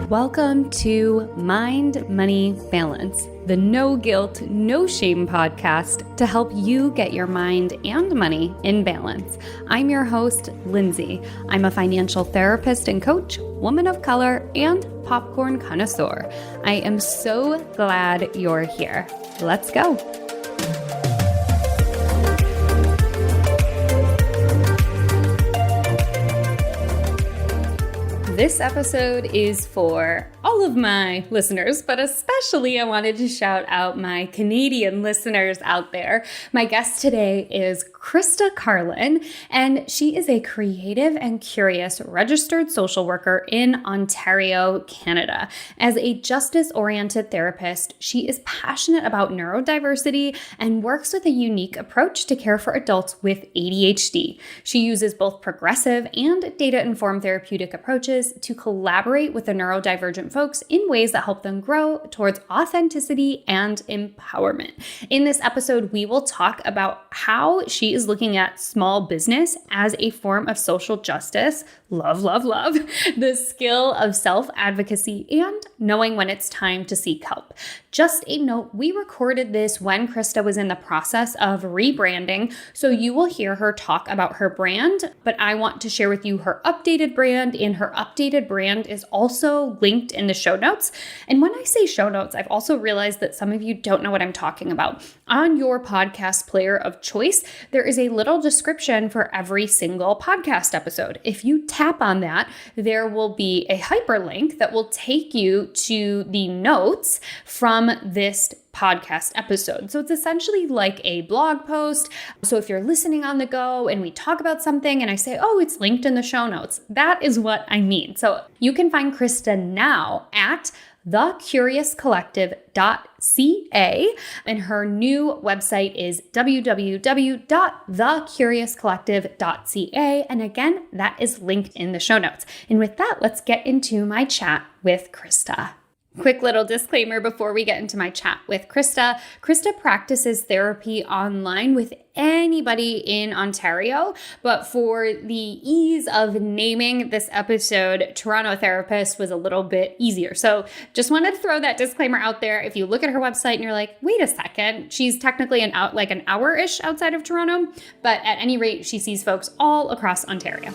Welcome to Mind, Money, Balance, the no guilt, no shame podcast to help you get your mind and money in balance. I'm your host, Lindsay. I'm a financial therapist and coach, woman of color, and popcorn connoisseur. I am so glad you're here. Let's go. This episode is for all of my listeners, but especially I wanted to shout out my Canadian listeners out there. My guest today is Krista Carlin, and she is a creative and curious registered social worker in Ontario, Canada. As a justice-oriented therapist, she is passionate about neurodiversity and works with a unique approach to care for adults with ADHD. She uses both progressive and data-informed therapeutic approaches to collaborate with the neurodivergent folks in ways that help them grow towards authenticity and empowerment. In this episode, we will talk about how she is looking at small business as a form of social justice, love, the skill of self-advocacy, and knowing when it's time to seek help. Just a note, we recorded this when Krista was in the process of rebranding, so you will hear her talk about her brand, but I want to share with you her updated brand, and her updated brand is also linked in the show notes. And when I say show notes, I've also realized that some of you don't know what I'm talking about. On your podcast player of choice, there is a little description for every single podcast episode. If you tap on that, there will be a hyperlink that will take you to the notes from this podcast episode. So it's essentially like a blog post. So if you're listening on the go and we talk about something and I say, oh, it's linked in the show notes, that is what I mean. So you can find Krista now at thecuriouscollective.ca, and her new website is www.thecuriouscollective.ca. And again, that is linked in the show notes. And with that, let's get into my chat with Krista. Quick little disclaimer before we get into my chat with Krista. Krista practices therapy online with anybody in Ontario, but for the ease of naming this episode, Toronto therapist was a little bit easier. So just wanted to throw that disclaimer out there. If you look at her website and you're like, wait a an she's technically an hour-ish outside of Toronto, but at any rate, she sees folks all across Ontario.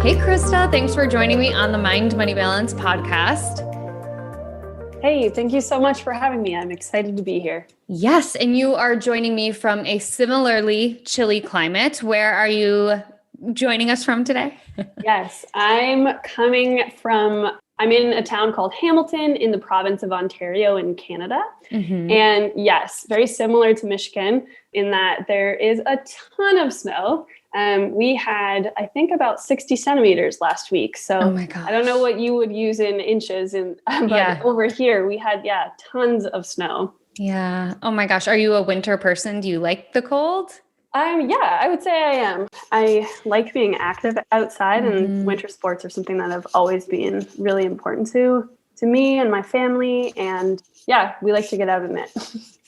Hey, Krista, thanks for joining me on the Mind, Money, Balance podcast. Hey, thank you so much for having me. I'm excited to be here. Yes, and you are joining me from a similarly chilly climate. Where are you joining us from today? Yes, I'm in a town called Hamilton in the province of Ontario in Canada. Mm-hmm. And yes, very similar to Michigan in that there is a ton of snow. We had, I think, about 60 centimeters last week. So oh my gosh. I don't know what you would use in inches, but over here we had, tons of snow. Yeah. Oh my gosh. Are you a winter person? Do you like the cold? I would say I am. I like being active outside, and winter sports are something that have always been really important to me and my family. And we like to get out in it.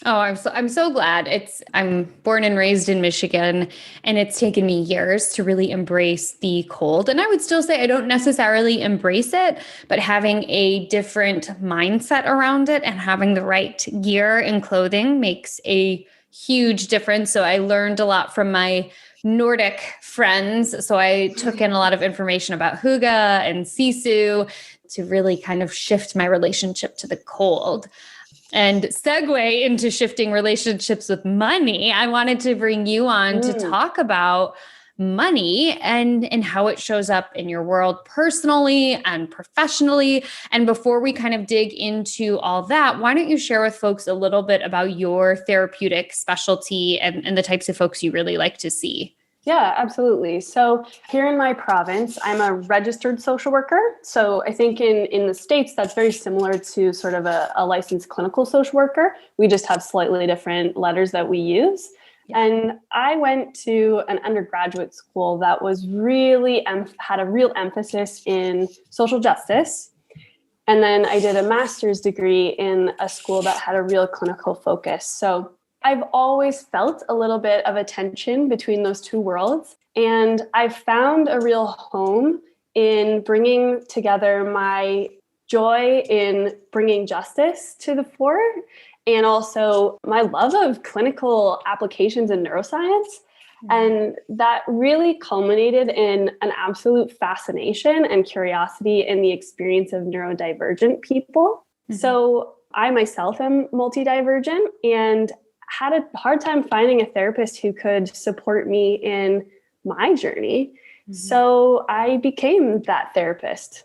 Oh, I'm so glad. I'm born and raised in Michigan, and it's taken me years to really embrace the cold. And I would still say I don't necessarily embrace it, but having a different mindset around it and having the right gear and clothing makes a huge difference. So I learned a lot from my Nordic friends. So I took in a lot of information about Hygge and Sisu to really kind of shift my relationship to the cold. And segue into shifting relationships with money, I wanted to bring you on to talk about money and how it shows up in your world personally and professionally. And before we kind of dig into all that, why don't you share with folks a little bit about your therapeutic specialty and the types of folks you really like to see? Yeah, absolutely. So here in my province, I'm a registered social worker. So I think in the States, that's very similar to sort of a licensed clinical social worker. We just have slightly different letters that we use. Yeah. And I went to an undergraduate school that was really had a real emphasis in social justice. And then I did a master's degree in a school that had a real clinical focus. So I've always felt a little bit of a tension between those two worlds. And I've found a real home in bringing together my joy in bringing justice to the fore and also my love of clinical applications in neuroscience. And that really culminated in an absolute fascination and curiosity in the experience of neurodivergent people. So I myself am multidivergent and had a hard time finding a therapist who could support me in my journey. So I became that therapist.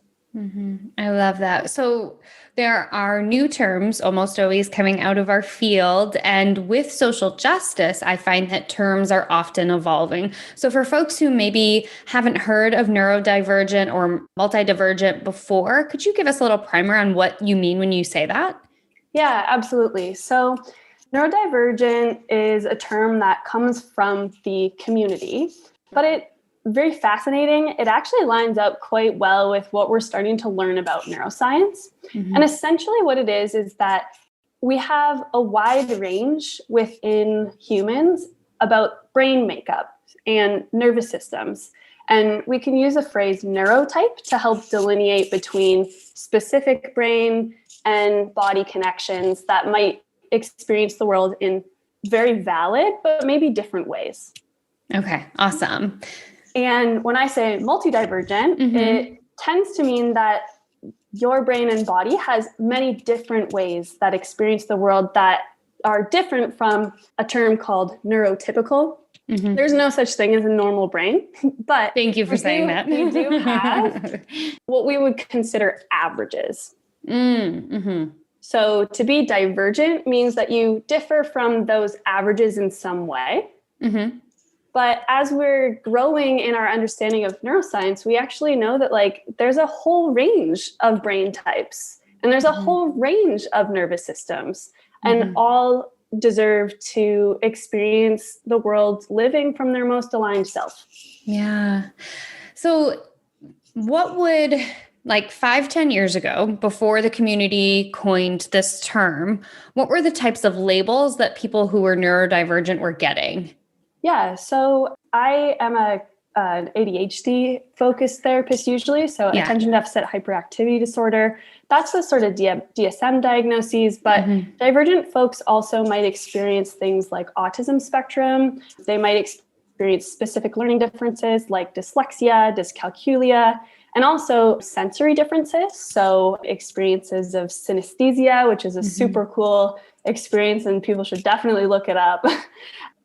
I love that. So there are new terms almost always coming out of our field. And with social justice, I find that terms are often evolving. So for folks who maybe haven't heard of neurodivergent or multidivergent before, could you give us a little primer on what you mean when you say that? Yeah, absolutely. So neurodivergent is a term that comes from the community, but it's very fascinating. It actually lines up quite well with what we're starting to learn about neuroscience. And essentially what it is that we have a wide range within humans about brain makeup and nervous systems. And we can use a phrase neurotype to help delineate between specific brain and body connections that might experience the world in very valid, but maybe different ways. Okay, awesome. And when I say multidivergent, it tends to mean that your brain and body has many different ways that experience the world that are different from a term called neurotypical. There's no such thing as a normal brain, but thank you for saying that. We do have what we would consider averages. So to be divergent means that you differ from those averages in some way. But as we're growing in our understanding of neuroscience, we actually know that there's a whole range of brain types and there's a whole range of nervous systems and all deserve to experience the world living from their most aligned self. Yeah. So what would 5-10 years ago, before the community coined this term, what were the types of labels that people who were neurodivergent were getting? Yeah, so I am an ADHD focused therapist usually, so attention deficit hyperactivity disorder. That's the sort of DSM diagnoses, but divergent folks also might experience things like autism spectrum. They might experience specific learning differences like dyslexia, dyscalculia, and also sensory differences. So experiences of synesthesia, which is a super cool experience and people should definitely look it up.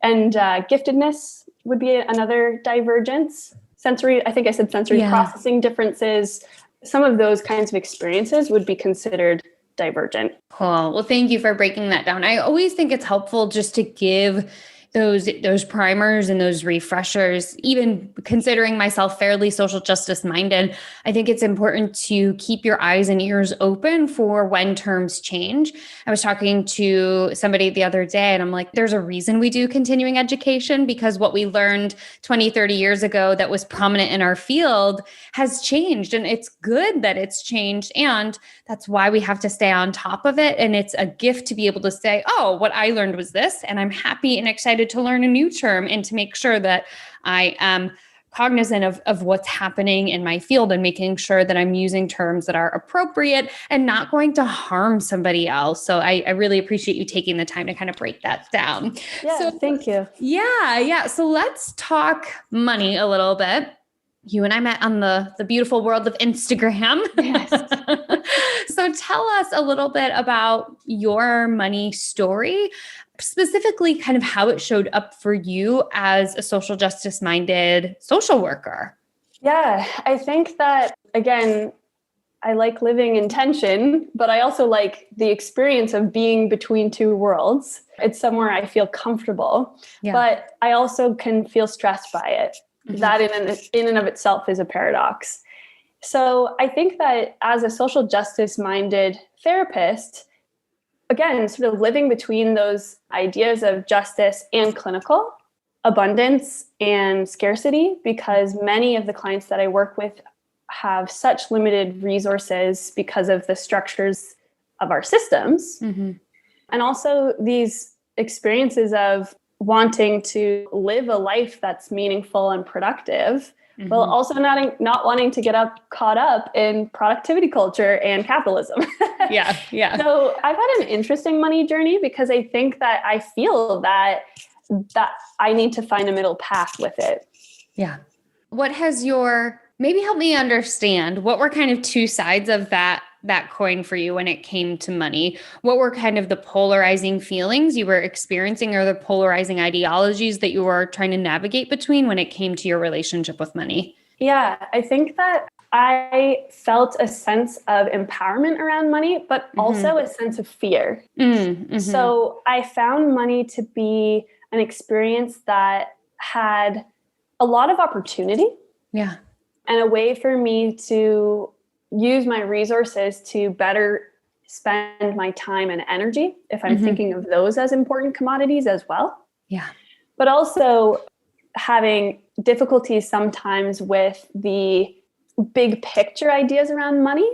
And giftedness would be another divergence. Sensory, I think I said sensory processing differences. Some of those kinds of experiences would be considered divergent. Cool. Well, thank you for breaking that down. I always think it's helpful just to give those primers and those refreshers, even considering myself fairly social justice minded. I think it's important to keep your eyes and ears open for when terms change. I was talking to somebody the other day and I'm like, there's a reason we do continuing education, because what we learned 20, 30 years ago that was prominent in our field has changed, and it's good that it's changed. And that's why we have to stay on top of it. And it's a gift to be able to say, oh, what I learned was this, and I'm happy and excited to learn a new term and to make sure that I am cognizant of what's happening in my field and making sure that I'm using terms that are appropriate and not going to harm somebody else. So I really appreciate you taking the time to kind of break that down. Yeah, so, thank you. Yeah. So let's talk money a little bit. You and I met on the beautiful world of Instagram. Yes. So tell us a little bit about your money story, specifically kind of how it showed up for you as a social justice minded social worker. Yeah, I think that, again, I like living in tension, but I also like the experience of being between two worlds. It's somewhere I feel comfortable, but I also can feel stressed by it. That in and of itself is a paradox. So I think that as a social justice minded therapist, again, sort of living between those ideas of justice and clinical, abundance and scarcity, because many of the clients that I work with have such limited resources because of the structures of our systems. And also these experiences of wanting to live a life that's meaningful and productive, while also not wanting to get caught up in productivity culture and capitalism. Yeah. So I've had an interesting money journey because I think that I feel that I need to find a middle path with it. Yeah. What has maybe help me understand, what were kind of two sides of that coin for you when it came to money? What were kind of the polarizing feelings you were experiencing, or the polarizing ideologies that you were trying to navigate between when it came to your relationship with money? Yeah, I think that I felt a sense of empowerment around money, but also a sense of fear. So I found money to be an experience that had a lot of opportunity. Yeah. And a way for me to use my resources to better spend my time and energy, if I'm thinking of those as important commodities as well. Yeah. But also having difficulties sometimes with the big picture ideas around money.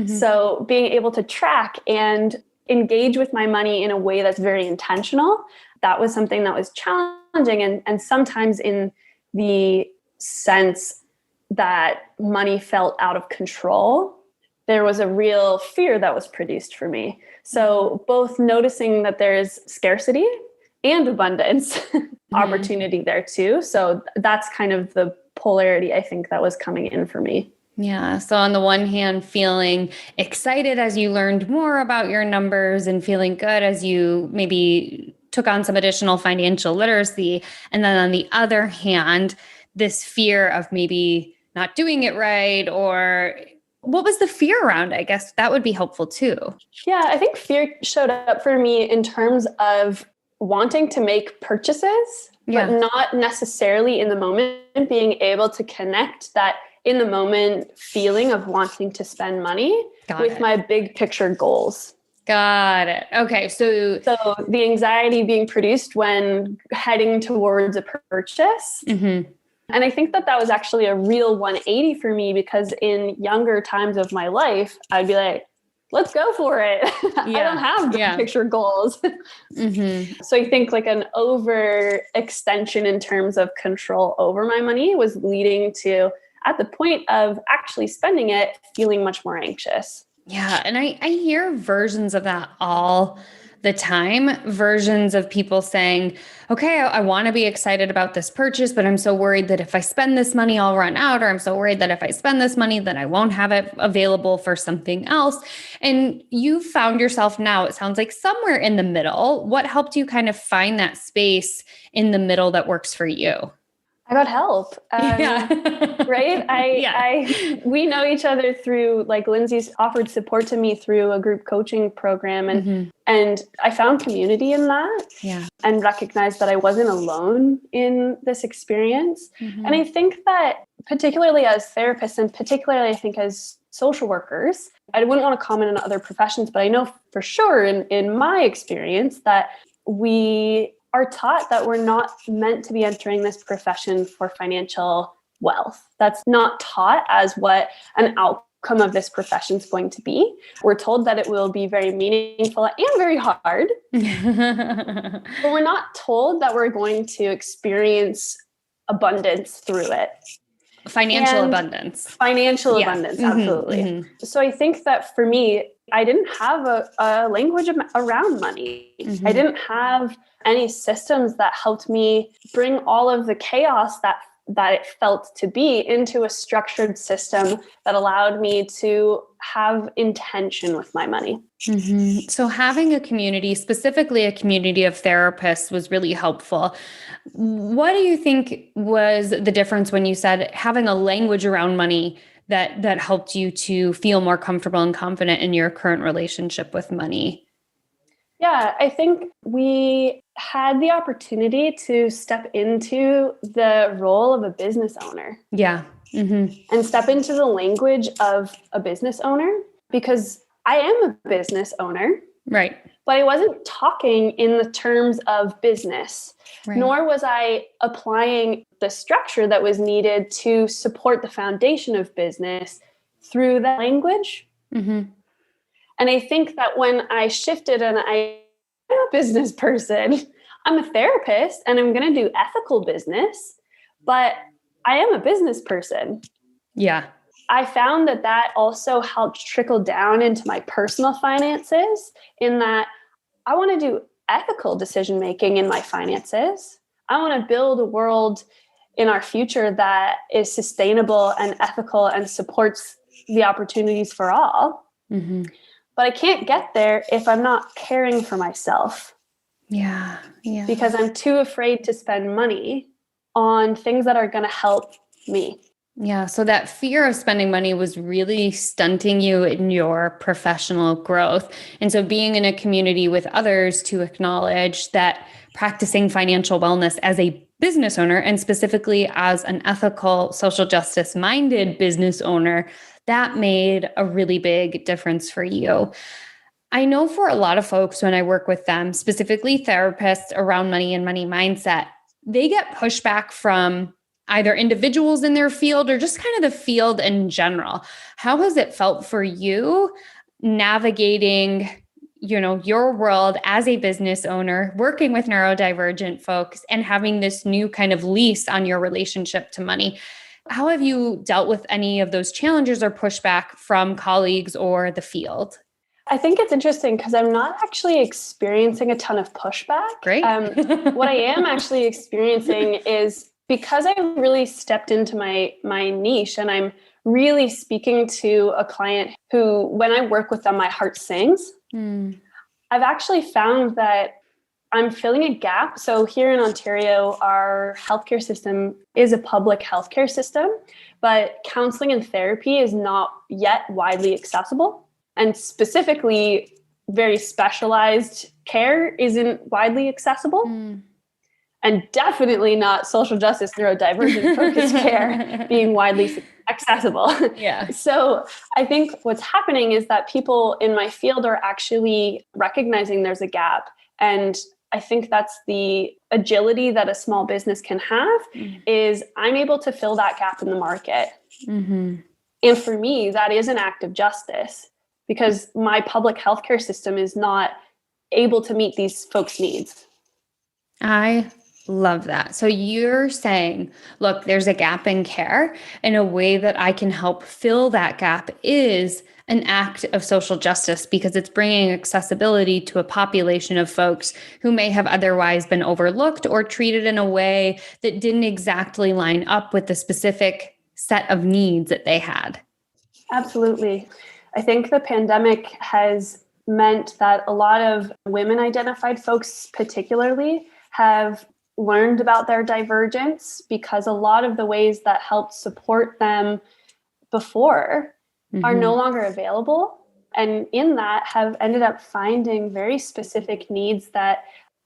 So being able to track and engage with my money in a way that's very intentional, that was something that was challenging. And sometimes in the sense that money felt out of control, there was a real fear that was produced for me. So both noticing that there's scarcity and abundance opportunity there too. So that's kind of the polarity I think that was coming in for me. Yeah. So on the one hand, feeling excited as you learned more about your numbers and feeling good as you maybe took on some additional financial literacy. And then on the other hand, this fear of maybe not doing it right, or what was the fear around? I guess that would be helpful too. Yeah, I think fear showed up for me in terms of wanting to make purchases, but not necessarily in the moment being able to connect that in the moment feeling of wanting to spend money with my big picture goals. Got it. Okay. So the anxiety being produced when heading towards a purchase. And I think that was actually a real 180 for me, because in younger times of my life, I'd be like, let's go for it. I don't have big picture goals. So I think like an overextension in terms of control over my money was leading to, at the point of actually spending it, feeling much more anxious. Yeah. And I hear versions of that all the time, versions of people saying, okay, I want to be excited about this purchase, but I'm so worried that if I spend this money, I'll run out, or I'm so worried that if I spend this money, then I won't have it available for something else. And you found yourself now, it sounds like somewhere in the middle. What helped you kind of find that space in the middle that works for you? I got help. Right? We know each other through, like, Lindsay's offered support to me through a group coaching program. And I found community in that and recognized that I wasn't alone in this experience. And I think that particularly as therapists, and particularly I think as social workers, I wouldn't want to comment on other professions, but I know for sure in my experience that we are taught that we're not meant to be entering this profession for financial wealth. That's not taught as what an outcome of this profession is going to be. We're told that it will be very meaningful and very hard, but we're not told that we're going to experience abundance through it. Financial abundance, absolutely. So I think that for me, I didn't have a language around money. I didn't have any systems that helped me bring all of the chaos that it felt to be into a structured system that allowed me to have intention with my money. So having a community, specifically a community of therapists, was really helpful. What do you think was the difference when you said having a language around money that helped you to feel more comfortable and confident in your current relationship with money? Yeah, I think we had the opportunity to step into the role of a business owner. Yeah. And step into the language of a business owner, because I am a business owner. Right. But I wasn't talking in the terms of business, nor was I applying the structure that was needed to support the foundation of business through that language. And I think that when I shifted and I a business person. I'm a therapist and I'm going to do ethical business, but I am a business person. Yeah. I found that also helped trickle down into my personal finances, in that I want to do ethical decision making in my finances. I want to build a world in our future that is sustainable and ethical and supports the opportunities for all. Mm-hmm. But I can't get there if I'm not caring for myself. Yeah. Yeah. Because I'm too afraid to spend money on things that are going to help me. Yeah. So that fear of spending money was really stunting you in your professional growth. And so being in a community with others to acknowledge that practicing financial wellness as a business owner, and specifically as an ethical, social justice minded business owner, that made a really big difference for you. I know for a lot of folks, when I work with them, specifically therapists around money and money mindset, they get pushback from either individuals in their field or just kind of the field in general. How has it felt for you navigating, your world as a business owner, working with neurodivergent folks and having this new kind of lease on your relationship to money? How have you dealt with any of those challenges or pushback from colleagues or the field? I think it's interesting because I'm not actually experiencing a ton of pushback. Great. What I am actually experiencing is, because I really stepped into my niche and I'm really speaking to a client who, when I work with them, my heart sings. I've actually found that I'm filling a gap. So here in Ontario, our healthcare system is a public healthcare system, but counseling and therapy is not yet widely accessible. And specifically, very specialized care isn't widely accessible. And definitely not social justice, neurodivergent focused care being widely accessible. Yeah. So I think what's happening is that people in my field are actually recognizing there's a gap. And I think that's the agility that a small business can have, is I'm able to fill that gap in the market. Mm-hmm. And for me, that is an act of justice, because my public healthcare system is not able to meet these folks' needs. I love that. So you're saying, look, there's a gap in care, and a way that I can help fill that gap is an act of social justice, because it's bringing accessibility to a population of folks who may have otherwise been overlooked or treated in a way that didn't exactly line up with the specific set of needs that they had. Absolutely. I think the pandemic has meant that a lot of women identified folks particularly have learned about their divergence, because a lot of the ways that helped support them before are no longer available. And in that, have ended up finding very specific needs that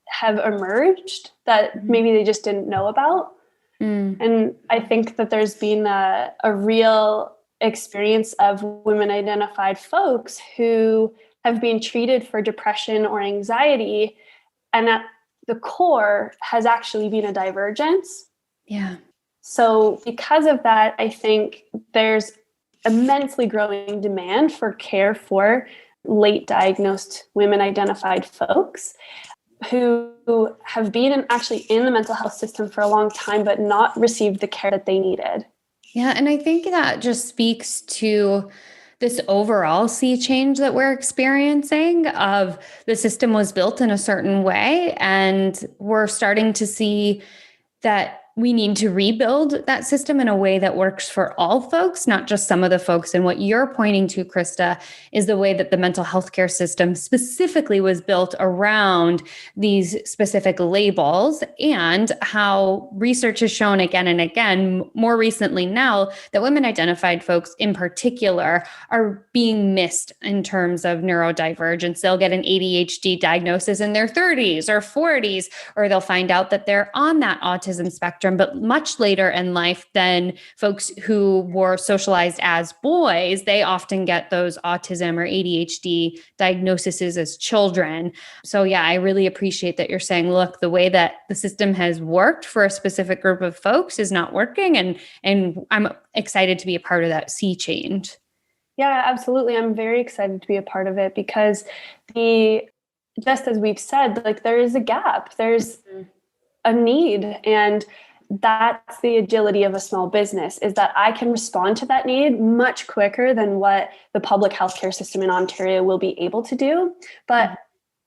have emerged that maybe they just didn't know about. And I think that there's been a real experience of women identified folks who have been treated for depression or anxiety, and at the core has actually been a divergence. Yeah. So because of that, I think there's immensely growing demand for care for late diagnosed women identified folks who have been actually in the mental health system for a long time, but not received the care that they needed. Yeah. And I think that just speaks to this overall sea change that we're experiencing, of the system was built in a certain way, and we're starting to see that we need to rebuild that system in a way that works for all folks, not just some of the folks. And what you're pointing to, Krista, is the way that the mental health care system specifically was built around these specific labels, and how research has shown again and again, more recently now, that women identified folks in particular are being missed in terms of neurodivergence. They'll get an ADHD diagnosis in their 30s or 40s, or they'll find out that they're on that autism spectrum, but much later in life than folks who were socialized as boys. They often get those autism or ADHD diagnoses as children. So yeah, I really appreciate that you're saying, look, the way that the system has worked for a specific group of folks is not working. And I'm excited to be a part of that sea change. Yeah, absolutely. I'm very excited to be a part of it, because the just as we've said, like there is a gap, there's a need. And that's the agility of a small business, is that I can respond to that need much quicker than what the public healthcare system in Ontario will be able to do. But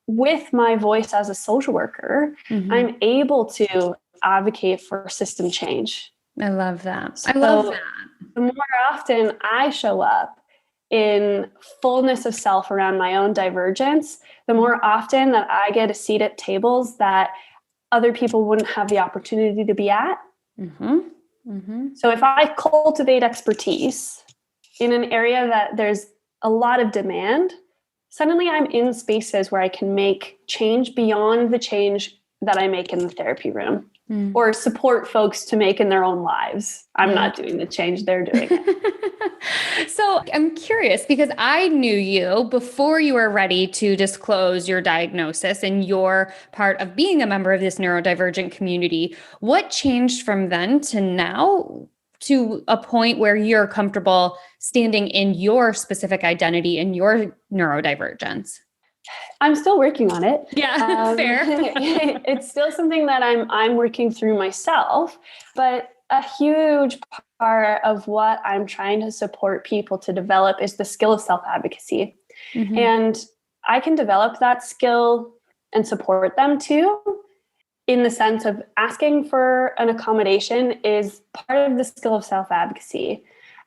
with my voice as a social worker, I'm able to advocate for system change. I love that. So I love that. the more often I show up in fullness of self around my own divergence, the more often that I get a seat at tables that other people wouldn't have the opportunity to be at. So if I cultivate expertise in an area that there's a lot of demand, suddenly I'm in spaces where I can make change beyond the change that I make in the therapy room, or support folks to make in their own lives. I'm not doing the change, they're doing it. So I'm curious, because I knew you before you were ready to disclose your diagnosis and you're part of being a member of this neurodivergent community. What changed from then to now to a point where you're comfortable standing in your specific identity and your neurodivergence? I'm still working on it. Yeah, fair. It's still something that I'm working through myself, but a huge part of what I'm trying to support people to develop is the skill of self-advocacy. And I can develop that skill and support them too, in the sense of asking for an accommodation is part of the skill of self-advocacy.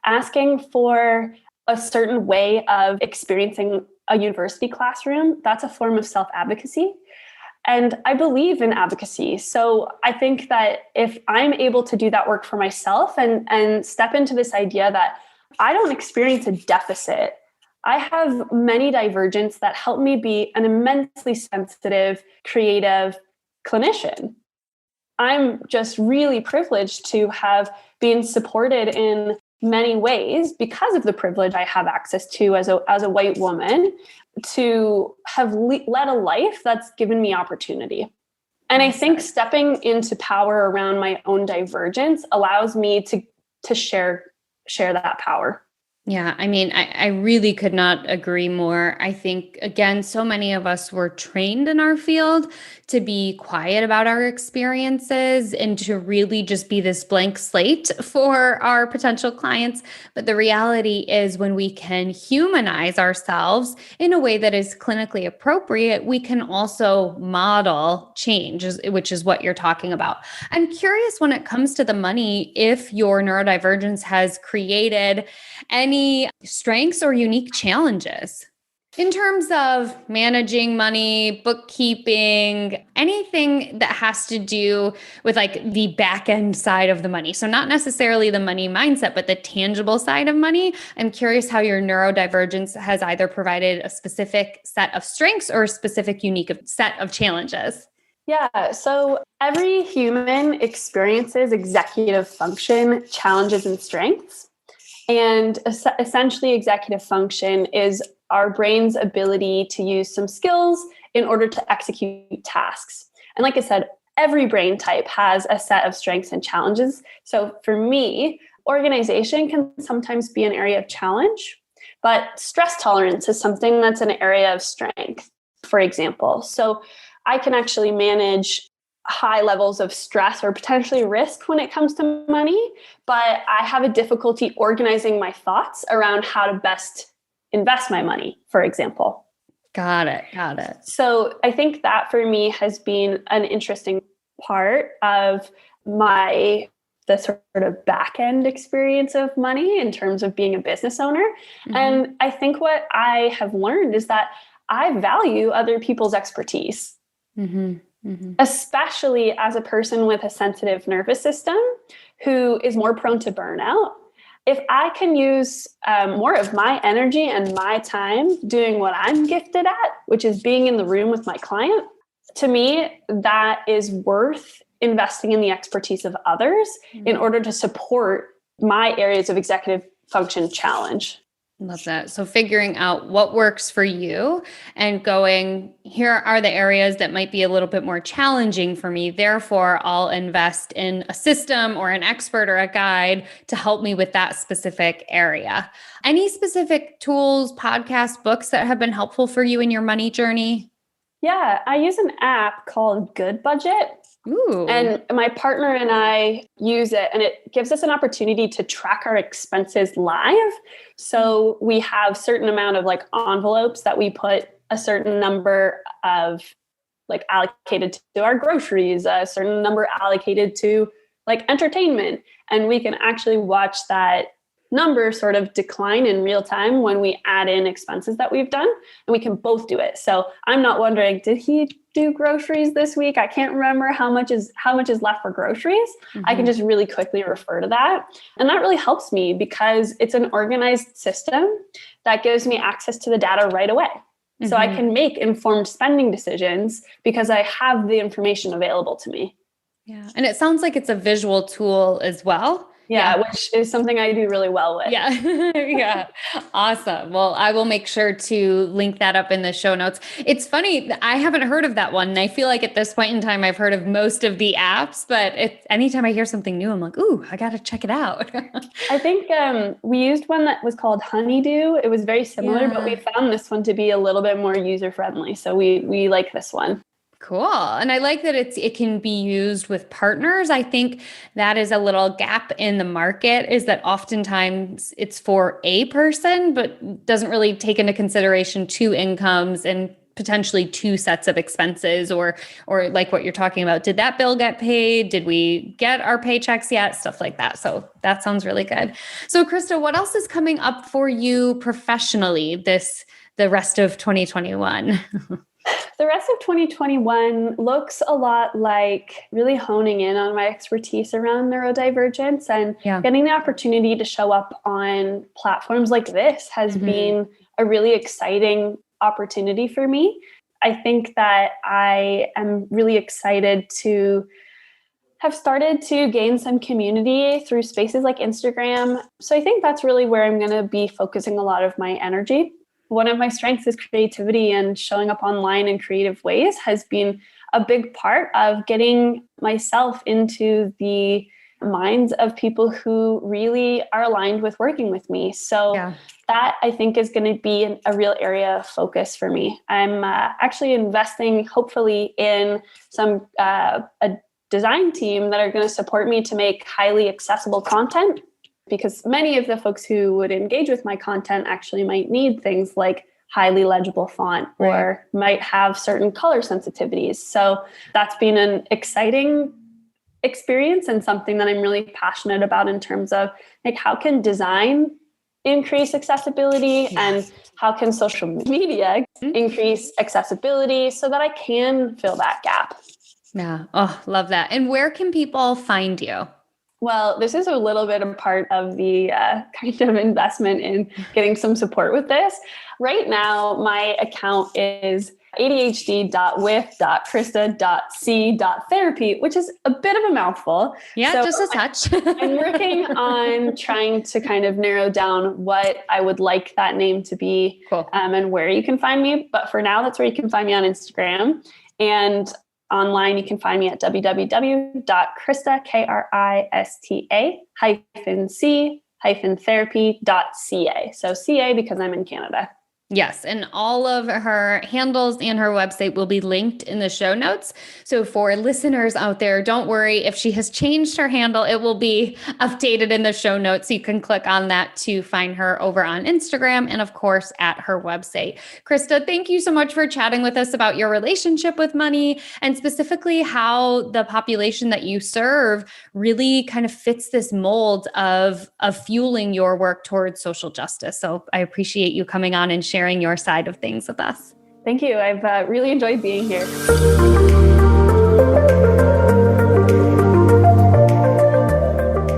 Asking for a certain way of experiencing a university classroom, that's a form of self-advocacy. And I believe in advocacy. So I think that if I'm able to do that work for myself and step into this idea that I don't experience a deficit, I have many divergents that help me be an immensely sensitive, creative clinician. I'm just really privileged to have been supported in many ways because of the privilege I have access to as a white woman, to have led a life that's given me opportunity. And I think stepping into power around my own divergence allows me to share that power. Yeah, I mean, I really could not agree more. I think, again, so many of us were trained in our field to be quiet about our experiences and to really just be this blank slate for our potential clients. But the reality is, when we can humanize ourselves in a way that is clinically appropriate, we can also model change, which is what you're talking about. I'm curious, when it comes to the money, if your neurodivergence has created any strengths or unique challenges in terms of managing money, bookkeeping, anything that has to do with like the back end side of the money. So not necessarily the money mindset, but the tangible side of money. I'm curious how your neurodivergence has either provided a specific set of strengths or a specific unique set of challenges. Yeah, so every human experiences executive function challenges and strengths. And essentially, executive function is our brain's ability to use some skills in order to execute tasks. And like I said, every brain type has a set of strengths and challenges. So for me, organization can sometimes be an area of challenge, but stress tolerance is something that's an area of strength, for example. So I can actually manage high levels of stress or potentially risk when it comes to money, but I have a difficulty organizing my thoughts around how to best invest my money, for example. Got it. So I think that for me has been an interesting part of the sort of back end experience of money in terms of being a business owner. And I think what I have learned is that I value other people's expertise. Especially as a person with a sensitive nervous system who is more prone to burnout. If I can use more of my energy and my time doing what I'm gifted at, which is being in the room with my client, to me, that is worth investing in the expertise of others in order to support my areas of executive function challenge. Love that. So figuring out what works for you and going, here are the areas that might be a little bit more challenging for me. Therefore, I'll invest in a system or an expert or a guide to help me with that specific area. Any specific tools, podcasts, books that have been helpful for you in your money journey? Yeah, I use an app called Good Budget. Ooh. And my partner and I use it, and it gives us an opportunity to track our expenses live. So we have certain amount of like envelopes that we put a certain number of like allocated to our groceries, a certain number allocated to like entertainment. And we can actually watch that number sort of decline in real time when we add in expenses that we've done, and we can both do it. So I'm not wondering, did he do groceries this week? I can't remember how much is left for groceries. I can just really quickly refer to that. And that really helps me because it's an organized system that gives me access to the data right away. So I can make informed spending decisions because I have the information available to me. Yeah. And it sounds like it's a visual tool as well. Yeah, which is something I do really well with. Yeah. Yeah. Awesome. Well, I will make sure to link that up in the show notes. It's funny, I haven't heard of that one. And I feel like at this point in time, I've heard of most of the apps, but anytime I hear something new, I'm like, ooh, I got to check it out. I think we used one that was called Honeydew. It was very similar, but we found this one to be a little bit more user-friendly. So we like this one. Cool. And I like that it can be used with partners. I think that is a little gap in the market, is that oftentimes it's for a person, but doesn't really take into consideration two incomes and potentially two sets of expenses, or like what you're talking about. Did that bill get paid? Did we get our paychecks yet? Stuff like that. So that sounds really good. So Krista, what else is coming up for you professionally the rest of 2021? The rest of 2021 looks a lot like really honing in on my expertise around neurodivergence, and getting the opportunity to show up on platforms like this has been a really exciting opportunity for me. I think that I am really excited to have started to gain some community through spaces like Instagram. So I think that's really where I'm going to be focusing a lot of my energy. One of my strengths is creativity, and showing up online in creative ways has been a big part of getting myself into the minds of people who really are aligned with working with me. So that I think is going to be a real area of focus for me. I'm actually investing hopefully in a design team that are going to support me to make highly accessible content, because many of the folks who would engage with my content actually might need things like highly legible font or might have certain color sensitivities. So that's been an exciting experience and something that I'm really passionate about in terms of like, how can design increase accessibility and how can social media increase accessibility so that I can fill that gap. Yeah. Oh, love that. And where can people find you? Well, this is a little bit a part of the kind of investment in getting some support with this. Right now, my account is adhd.with.krista.c.therapy, which is a bit of a mouthful. Yeah, so just a touch. I'm working on trying to kind of narrow down what I would like that name to be, and where you can find me. But for now, that's where you can find me on Instagram. And online, you can find me at www.krista-c-therapy.ca. So CA because I'm in Canada. Yes. And all of her handles and her website will be linked in the show notes. So for listeners out there, don't worry if she has changed her handle, it will be updated in the show notes. So you can click on that to find her over on Instagram and of course at her website. Krista, thank you so much for chatting with us about your relationship with money and specifically how the population that you serve really kind of fits this mold of fueling your work towards social justice. So I appreciate you coming on and sharing your side of things with us. Thank you. I've really enjoyed being here.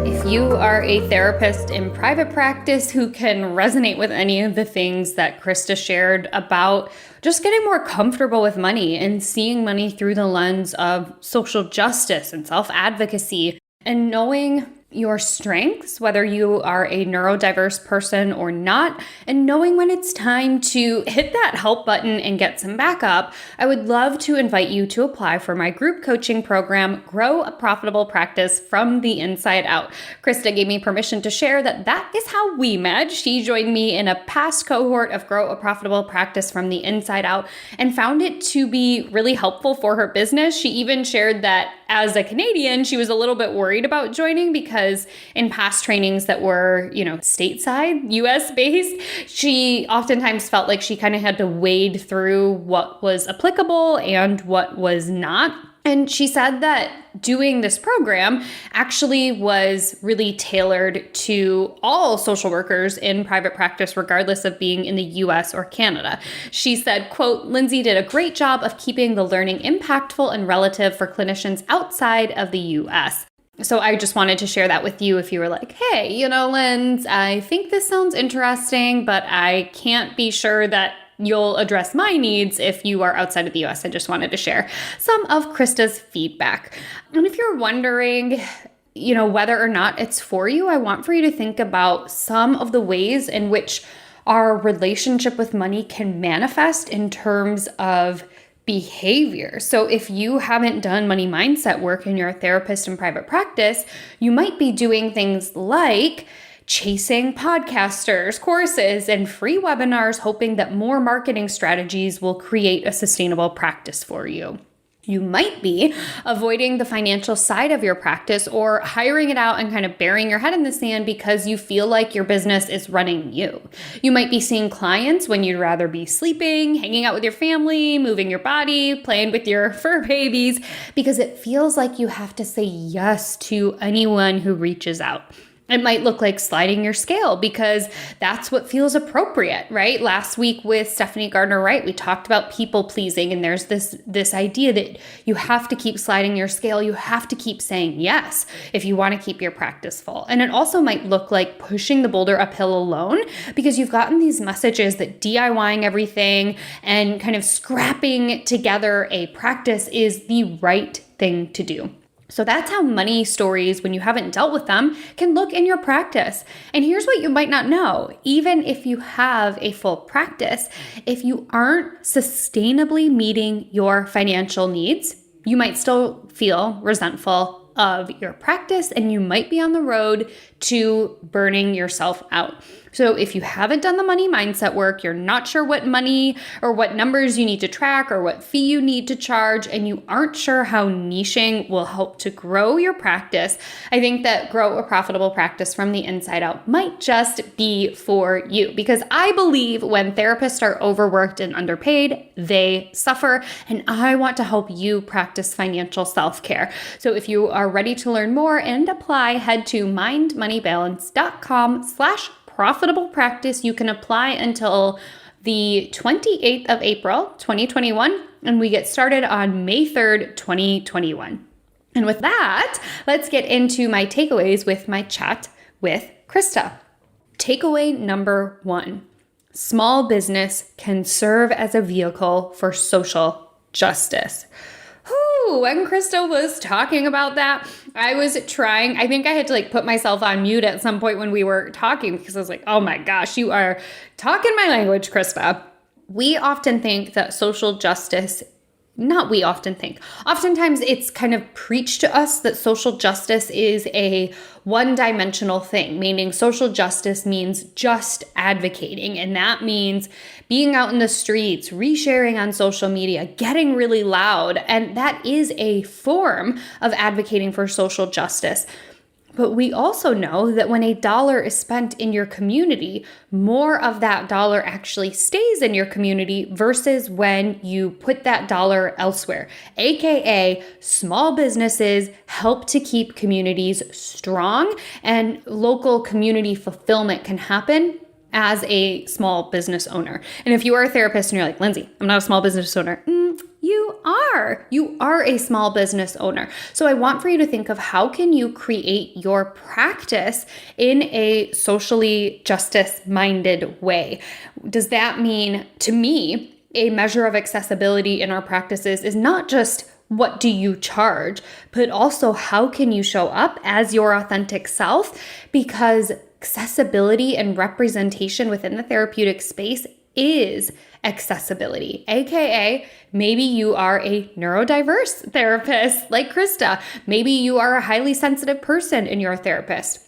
If you are a therapist in private practice who can resonate with any of the things that Krista shared about just getting more comfortable with money and seeing money through the lens of social justice and self-advocacy, and knowing your strengths, whether you are a neurodiverse person or not, and knowing when it's time to hit that help button and get some backup, I would love to invite you to apply for my group coaching program, Grow a Profitable Practice from the Inside Out. Krista gave me permission to share that is how we met. She joined me in a past cohort of Grow a Profitable Practice from the Inside Out and found it to be really helpful for her business. She even shared that as a Canadian, she was a little bit worried about joining because in past trainings that were, stateside, US based, she oftentimes felt like she kind of had to wade through what was applicable and what was not. And she said that doing this program actually was really tailored to all social workers in private practice, regardless of being in the US or Canada. She said, quote, "Lindsay did a great job of keeping the learning impactful and relative for clinicians outside of the US." So I just wanted to share that with you if you were like, hey, Linz, I think this sounds interesting, but I can't be sure that you'll address my needs if you are outside of the US. I just wanted to share some of Krista's feedback. And if you're wondering, whether or not it's for you, I want for you to think about some of the ways in which our relationship with money can manifest in terms of behavior. So if you haven't done money mindset work and you're a therapist in private practice, you might be doing things like chasing podcasters, courses, and free webinars, hoping that more marketing strategies will create a sustainable practice for you. You might be avoiding the financial side of your practice or hiring it out and kind of burying your head in the sand because you feel like your business is running you. You might be seeing clients when you'd rather be sleeping, hanging out with your family, moving your body, playing with your fur babies, because it feels like you have to say yes to anyone who reaches out. It might look like sliding your scale because that's what feels appropriate, right? Last week with Stephanie Gardner-Wright, we talked about people pleasing, and there's this idea that you have to keep sliding your scale. You have to keep saying yes if you want to keep your practice full. And it also might look like pushing the boulder uphill alone because you've gotten these messages that DIYing everything and kind of scrapping together a practice is the right thing to do. So that's how money stories, when you haven't dealt with them, can look in your practice. And here's what you might not know. Even if you have a full practice, if you aren't sustainably meeting your financial needs, you might still feel resentful of your practice and you might be on the road to burning yourself out. So if you haven't done the money mindset work, you're not sure what money or what numbers you need to track or what fee you need to charge, and you aren't sure how niching will help to grow your practice, I think that Grow a Profitable Practice from the Inside Out might just be for you. Because I believe when therapists are overworked and underpaid, they suffer, and I want to help you practice financial self-care. So if you are ready to learn more and apply, head to mindmoneybalance.com/profitable practice. You can apply until the 28th of April, 2021, and we get started on May 3rd, 2021. And with that, let's get into my takeaways with my chat with Krista. Takeaway number 1, small business can serve as a vehicle for social justice. When Krista was talking about that, I think I had to put myself on mute at some point when we were talking because I was like, oh my gosh, you are talking my language, Krista. We often think that social justice, oftentimes it's kind of preached to us that social justice is a one-dimensional thing, meaning social justice means just advocating. And that means being out in the streets, resharing on social media, getting really loud. And that is a form of advocating for social justice. But we also know that when a dollar is spent in your community, more of that dollar actually stays in your community versus when you put that dollar elsewhere. AKA, small businesses help to keep communities strong, and local community fulfillment can happen as a small business owner. And if you are a therapist and you're like, Lindsay, I'm not a small business owner. You are a small business owner. So I want for you to think of how can you create your practice in a socially justice-minded way. Does that mean, to me, A measure of accessibility in our practices is not just what do you charge, but also how can you show up as your authentic self, because accessibility and representation within the therapeutic space is accessibility, aka maybe you are a neurodiverse therapist like Krista. Maybe you are a highly sensitive person in your therapist.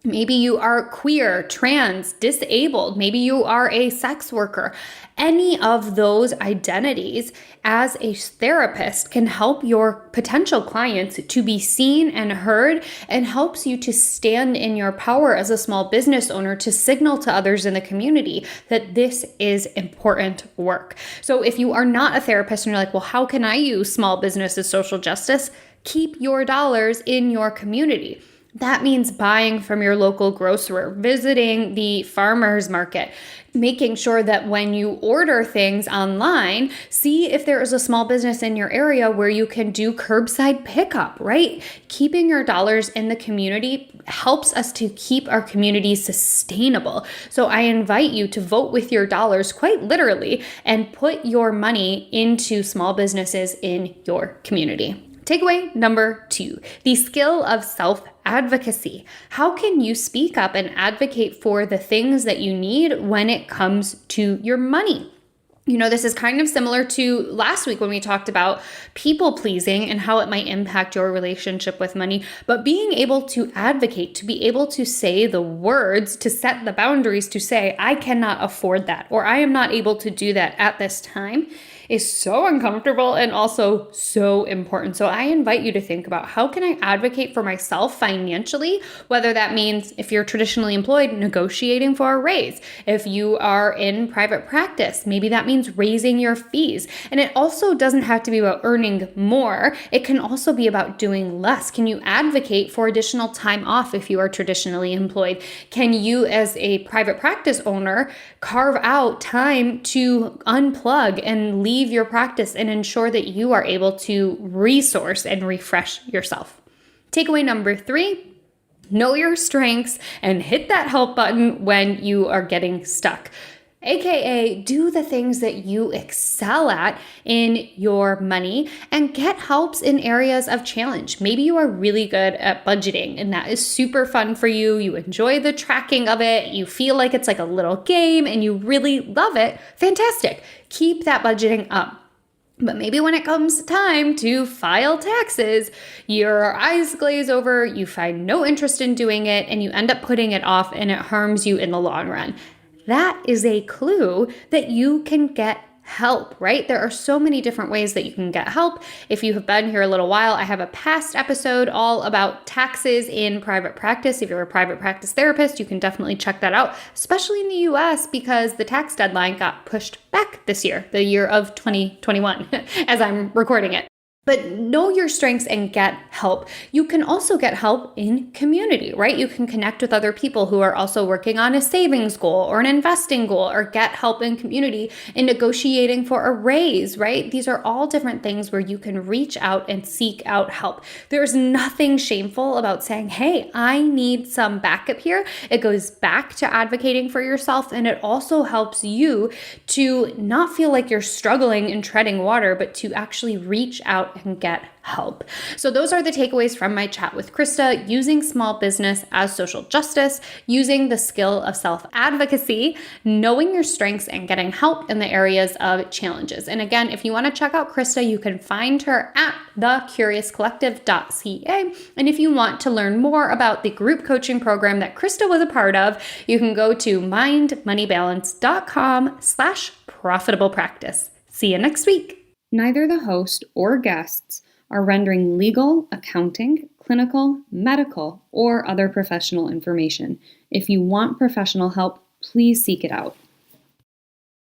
Maybe you are queer, trans, disabled. Maybe you are a sex worker. Any of those identities as a therapist can help your potential clients to be seen and heard, and helps you to stand in your power as a small business owner to signal to others in the community that this is important work. So if you are not a therapist and you're like, well, how can I use small business as social justice? Keep your dollars in your community. That means buying from your local grocer, visiting the farmer's market, making sure that when you order things online, see if there is a small business in your area where you can do curbside pickup, right? Keeping your dollars in the community helps us to keep our community sustainable. So I invite you to vote with your dollars, quite literally, and put your money into small businesses in your community. Takeaway number 2, the skill of self-advocacy. How can you speak up and advocate for the things that you need when it comes to your money? You know, this is kind of similar to last week when we talked about people pleasing and how it might impact your relationship with money, but being able to advocate, to be able to say the words, to set the boundaries, to say, I cannot afford that, or I am not able to do that at this time, is so uncomfortable and also so important. So I invite you to think about, how can I advocate for myself financially? Whether that means, if you're traditionally employed, negotiating for a raise. If you are in private practice, maybe that means raising your fees. And it also doesn't have to be about earning more. It can also be about doing less. Can you advocate for additional time off if you are traditionally employed? Can you, as a private practice owner, carve out time to unplug and leave your practice and ensure that you are able to resource and refresh yourself? Takeaway number 3, know your strengths and hit that help button when you are getting stuck. AKA, do the things that you excel at in your money and get helps in areas of challenge. Maybe you are really good at budgeting and that is super fun for you. You enjoy the tracking of it. You feel like it's like a little game and you really love it. Fantastic. Keep that budgeting up. But maybe when it comes time to file taxes, your eyes glaze over, you find no interest in doing it, and you end up putting it off and it harms you in the long run. That is a clue that you can get help, right? There are so many different ways that you can get help. If you have been here a little while, I have a past episode all about taxes in private practice. If you're a private practice therapist, you can definitely check that out, especially in the US, because the tax deadline got pushed back this year, the year of 2021, as I'm recording it. But know your strengths and get help. You can also get help in community, right? You can connect with other people who are also working on a savings goal or an investing goal, or get help in community in negotiating for a raise, right? These are all different things where you can reach out and seek out help. There's nothing shameful about saying, hey, I need some backup here. It goes back to advocating for yourself, and it also helps you to not feel like you're struggling and treading water, but to actually reach out and get help. So those are the takeaways from my chat with Krista: using small business as social justice, using the skill of self-advocacy, knowing your strengths and getting help in the areas of challenges. And again, if you want to check out Krista, you can find her at thecuriouscollective.ca. And if you want to learn more about the group coaching program that Krista was a part of, you can go to mindmoneybalance.com/profitable practice. See you next week. Neither the host or guests are rendering legal, accounting, clinical, medical, or other professional information. If you want professional help, please seek it out.